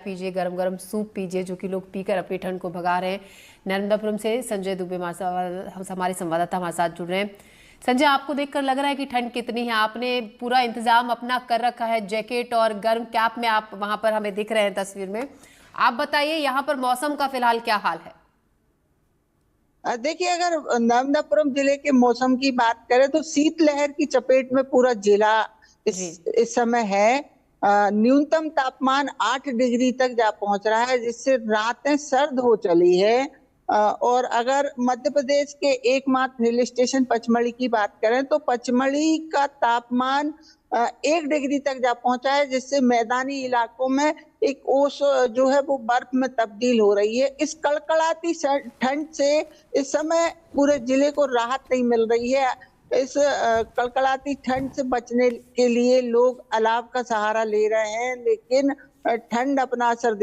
पीजिए, गरम गरम सूप पीजिए, जो कि लोग पीकर अपनी ठंड को भगा रहे हैं। नर्मदापुरम से संजय दुबे हमारे संवाददाता हमारे साथ जुड़ रहे हैं। संजय, आपको देखकर लग रहा है कि ठंड कितनी है? आपने पूरा इंतजाम अपना कर रखा है, जैकेट और गर्म कैप में आप वहां पर हमें दिख रहे हैं तस्वीर में। आप बताइए यहाँ पर मौसम का फिलहाल क्या हाल है? देखिए, अगर नर्मदापुरम जिले के मौसम की बात करें तो शीतलहर की चपेट में पूरा जिला जी। इस समय है। न्यूनतम तापमान 8 डिग्री तक जा पहुंच रहा है, जिससे रातें सर्द हो चली है। और अगर मध्य प्रदेश के एकमात्र हिल स्टेशन पचमढ़ी की बात करें तो पचमढ़ी का तापमान 1 डिग्री तक जा पहुंचा है, जिससे मैदानी इलाकों में एक ओस जो है वो बर्फ में तब्दील हो रही है। इस कड़कड़ाती ठंड से इस समय पूरे जिले को राहत नहीं मिल रही है। इस कड़कड़ाती ठंड से बचने के लिए लोग अलाव का सहारा ले रहे हैं, लेकिन ठंड अपना असर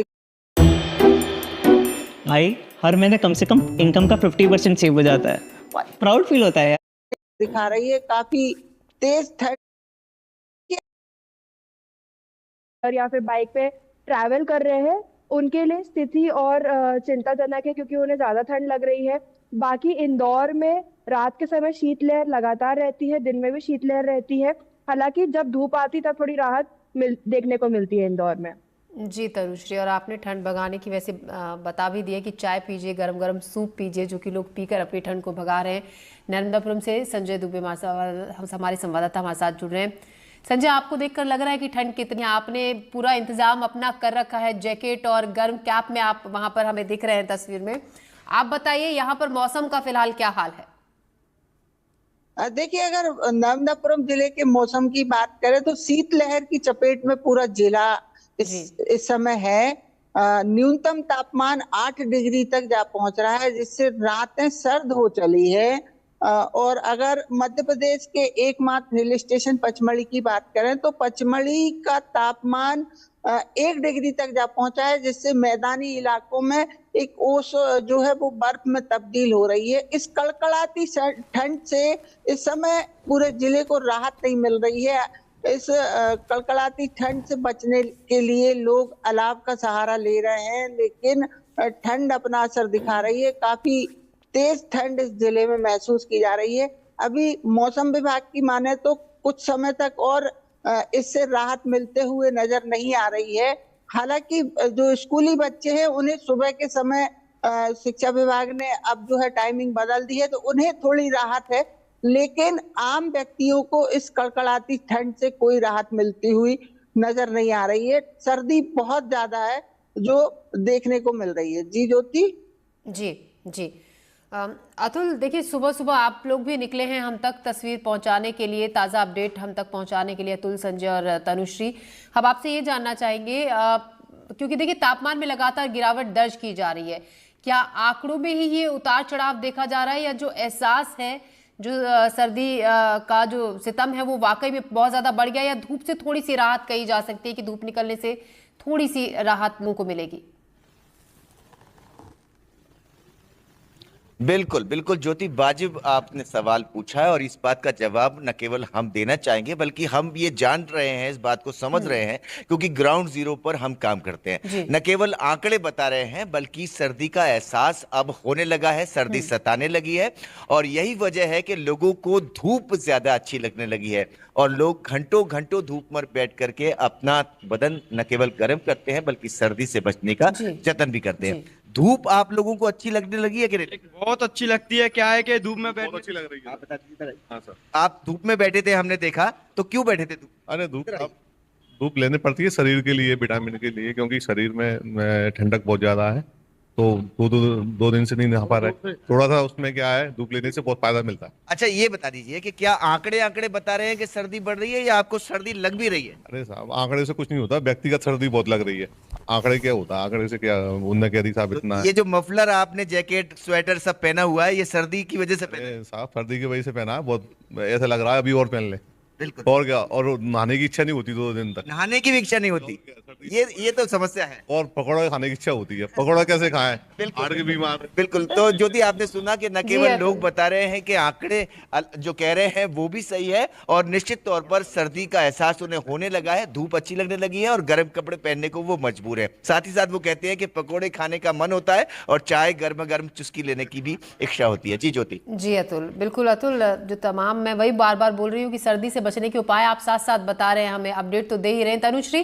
भाई, हर महीने कम से कम इनकम का 50% सेव हो जाता है। प्राउड फील होता है यार। दिखा रही है। काफी तेज ठंड और या फिर बाइक पे ट्रैवल कर रहे हैं, उनके लिए स्थिति और चिंताजनक है, क्योंकि उन्हें ज्यादा ठंड लग रही है। बाकी इंदौर में रात के समय शीतलहर लगातार रहती है, दिन में भी शीतलहर रहती है। हालांकि जब धूप आती तब थोड़ी राहत देखने को मिलती है इंदौर में। जी तनुश्री, और आपने ठंड भगाने की वैसे बता भी दिया कि चाय पीजिए, गरम गरम सूप पीजिए, जो कि लोग पीकर अपनी ठंड को भगा रहे हैं। नर्मदापुरम से संजय दुबे हमारे संवाददाता हमारे साथ जुड़ रहे हैं। संजय, आपको देखकर लग रहा है कि ठंड कितनी है? आपने पूरा इंतजाम अपना कर रखा है, जैकेट और गर्म कैप में आप वहां पर हमें दिख रहे हैं तस्वीर में। आप बताइए यहाँ पर मौसम का फिलहाल क्या हाल है? देखिए, अगर नर्मदापुरम जिले के मौसम की बात करें तो शीतलहर की चपेट में पूरा जिला इस समय है। न्यूनतम तापमान 8 डिग्री तक जा पहुंच रहा है, जिससे रातें सर्द हो चली है। और अगर मध्य प्रदेश के एकमात्र हिल स्टेशन पचमढ़ी की बात करें तो पचमढ़ी का तापमान 1 डिग्री तक जा पहुंचा है, जिससे मैदानी इलाकों में एक ओस जो है वो बर्फ में तब्दील हो रही है। इस कड़कड़ाती ठंड से इस समय पूरे जिले को राहत नहीं मिल रही है। इस कड़कड़ाती ठंड से बचने के लिए लोग अलाव का सहारा ले रहे हैं, लेकिन ठंड अपना असर दिखा रही है। काफी तेज ठंड इस जिले में महसूस की जा रही है। अभी मौसम विभाग की माने तो कुछ समय तक और इससे राहत मिलते हुए नजर नहीं आ रही है। हालांकि जो स्कूली बच्चे हैं उन्हें सुबह के समय शिक्षा विभाग ने अब जो है टाइमिंग बदल दी है, तो उन्हें थोड़ी राहत है, लेकिन आम व्यक्तियों को इस कड़कड़ाती ठंड से कोई राहत मिलती हुई नजर नहीं आ रही है। सर्दी बहुत ज्यादा है जो देखने को मिल रही है। जी ज्योति। जी जी। अतुल, देखिए, सुबह सुबह आप लोग भी निकले हैं हम तक तस्वीर पहुंचाने के लिए, ताज़ा अपडेट हम तक पहुंचाने के लिए। अतुल, संजय और तनुश्री, हम आपसे ये जानना चाहेंगे, क्योंकि देखिए तापमान में लगातार गिरावट दर्ज की जा रही है, क्या आंकड़ों में ही ये उतार चढ़ाव देखा जा रहा है, या जो एहसास है, जो सर्दी का जो सितम है वो वाकई में बहुत ज़्यादा बढ़ गया, या धूप से थोड़ी सी राहत कही जा सकती है कि धूप निकलने से थोड़ी सी राहत मुँह को मिलेगी? बिल्कुल बिल्कुल ज्योति, वाजिब आपने सवाल पूछा है और इस बात का जवाब न केवल हम देना चाहेंगे बल्कि हम ये जान रहे हैं, इस बात को समझ रहे हैं, क्योंकि ग्राउंड जीरो पर हम काम करते हैं। न केवल आंकड़े बता रहे हैं बल्कि सर्दी का एहसास अब होने लगा है, सर्दी सताने लगी है। और यही वजह है कि लोगों को धूप ज्यादा अच्छी लगने लगी है और लोग घंटों घंटों धूप में बैठ करके अपना बदन न केवल गर्म करते हैं बल्कि सर्दी से बचने का जतन भी करते हैं। धूप आप लोगों को अच्छी लगने लगी है कि नहीं? बहुत अच्छी लगती है। क्या है कि धूप में बैठ अच्छी लग रही है। आप बता दीजिए। हाँ सर, आप धूप में बैठे थे, हमने देखा, तो क्यों बैठे थे धूप? अरे धूप लेने पड़ती है शरीर के लिए, विटामिन के लिए, क्योंकि शरीर में ठंडक बहुत ज्यादा है, तो दो दिन से नहीं नहा पा रहे। थोड़ा सा उसमें क्या है, धूप लेने से बहुत फायदा मिलता है। अच्छा, ये बता दीजिए कि क्या आंकड़े बता रहे हैं कि सर्दी बढ़ रही है या आपको सर्दी लग भी रही है? अरे साहब, आंकड़े से कुछ नहीं होता, व्यक्तिगत सर्दी बहुत लग रही है। आंकड़े क्या होता है, आंकड़े से क्या उनने क्या साबित ना है। ये जो मफलर आपने जैकेट स्वेटर सब पहना हुआ है, ये सर्दी की वजह से पहना है? साहब, सर्दी की वजह से पहना है, बहुत ऐसा लग रहा है अभी और पहन ले। बिल्कुल। और क्या, और नहाने की इच्छा नहीं होती 2 दिन तक। नहाने की भी इच्छा नहीं होती, ये तो समस्या है। और पकौड़ा खाने की इच्छा होती है, पकौड़ा कैसे खाएं, बिल्कुल। हार्ट के बीमार। बिल्कुल। तो ज्योति, आपने सुना कि न जी, केवल अतुल। लोग बता रहे हैं कि आंकड़े जो कह रहे हैं वो भी सही है, और निश्चित तौर पर सर्दी का एहसास उन्हें होने लगा है, धूप अच्छी लगने लगी है और गर्म कपड़े पहनने को वो मजबूर है। साथ ही साथ वो कहते हैं कि पकौड़े खाने का मन होता है और चाय गर्म गर्म चुस्की लेने की भी इच्छा होती है। जी ज्योति। जी अतुल, बिल्कुल अतुल, जो तमाम, मैं वही बार बार बोल रही हूँ कि सर्दी से बचने के उपाय आप साथ साथ बता रहे हैं, हमें अपडेट तो दे ही रहे हैं। तनुश्री,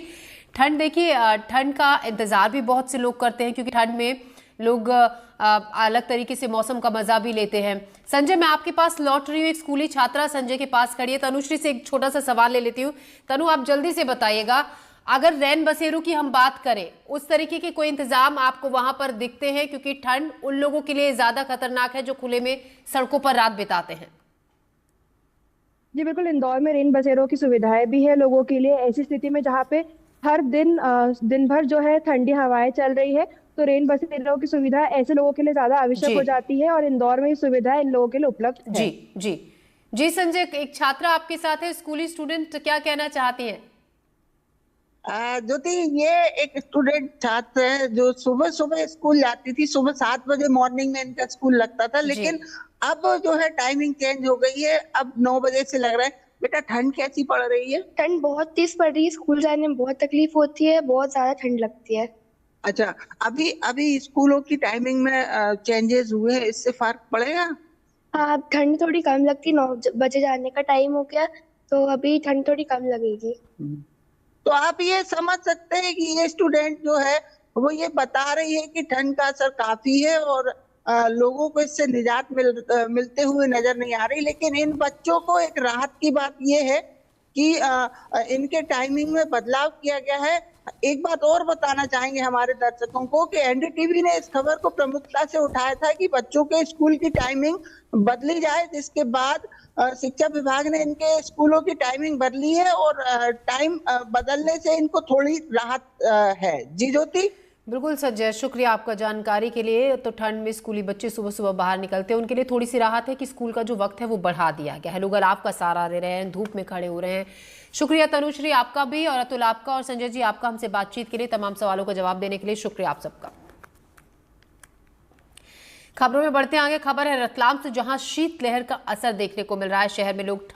ठंड देखिए, ठंड का इंतजार भी बहुत से लोग करते हैं क्योंकि ठंड में लोग अलग तरीके से मौसम का मजा भी लेते हैं। संजय, मैं आपके पास लौट रही हूँ, एक स्कूली छात्रा संजय के पास खड़ी है। तनुश्री से एक छोटा सा सवाल ले लेती हूँ। तनु, आप जल्दी से बताइएगा, अगर रैन बसेरों की हम बात करें, उस तरीके के कोई इंतजाम आपको वहां पर दिखते हैं? क्योंकि ठंड उन लोगों के लिए ज्यादा खतरनाक है जो खुले में सड़कों पर रात बिताते हैं। जी बिल्कुल, इंदौर में रेन बसेरों की सुविधाएं भी है लोगों के लिए। ऐसी स्थिति में जहाँ पे हर दिन दिन भर जो है ठंडी हवाएं चल रही है, तो रेन बसेरों की सुविधा ऐसे लोगों के लिए ज्यादा आवश्यक जी। हो जाती है, और इंदौर में ये सुविधा इन लोगों के लिए उपलब्ध है। जी जी जी। संजय, एक छात्रा आपके साथ है, स्कूली स्टूडेंट, क्या कहना चाहती हैं? ज्योति, ये एक स्टूडेंट छात्र है जो सुबह सुबह स्कूल जाती थी। सुबह 7 बजे मॉर्निंग में इनका स्कूल लगता था, लेकिन अब जो है टाइमिंग चेंज हो गई है, अब 9 बजे से लग रहा है। बेटा, ठंड कैसी पड़ रही है? ठंड बहुत तेज पड़ रही है, स्कूल जाने में बहुत तकलीफ होती है, बहुत ज्यादा ठंड लगती है। अच्छा, अभी अभी स्कूलों की टाइमिंग में चेंजेस हुए हैं, इससे फर्क पड़ेगा? हाँ, अब ठंड थोड़ी कम लगती, 9 बजे जाने का टाइम हो गया, तो अभी ठंड थोड़ी कम लगेगी। तो आप ये समझ सकते हैं कि ये स्टूडेंट जो है वो ये बता रही है कि ठंड का असर काफी है और लोगों को इससे निजात मिलते हुए नजर नहीं आ रही। लेकिन इन बच्चों को एक राहत की बात ये है कि इनके टाइमिंग में बदलाव किया गया है। एक बात और बताना चाहेंगे हमारे दर्शकों को कि एनडीटीवी ने इस खबर को प्रमुखता से उठाया था कि बच्चों के स्कूल की टाइमिंग बदली जाए, जिसके बाद शिक्षा विभाग ने इनके स्कूलों की टाइमिंग बदली है और टाइम बदलने से इनको थोड़ी राहत है। जी ज्योति। बिल्कुल संजय, शुक्रिया आपका जानकारी के लिए। तो ठंड में स्कूली बच्चे सुबह सुबह बाहर निकलते हैं, उनके लिए थोड़ी सी राहत है कि स्कूल का जो वक्त है वो बढ़ा दिया गया है। लोग अलाव का सहारा ले रहे हैं, धूप में खड़े हो रहे हैं। शुक्रिया तनुश्री आपका भी, और अतुल आपका, और संजय जी आपका हमसे बातचीत के लिए, तमाम सवालों का जवाब देने के लिए शुक्रिया आप सबका। खबरों में बढ़ते आगे, खबर है रतलाम से, जहां शीतलहर का असर देखने को मिल रहा है। शहर में लोग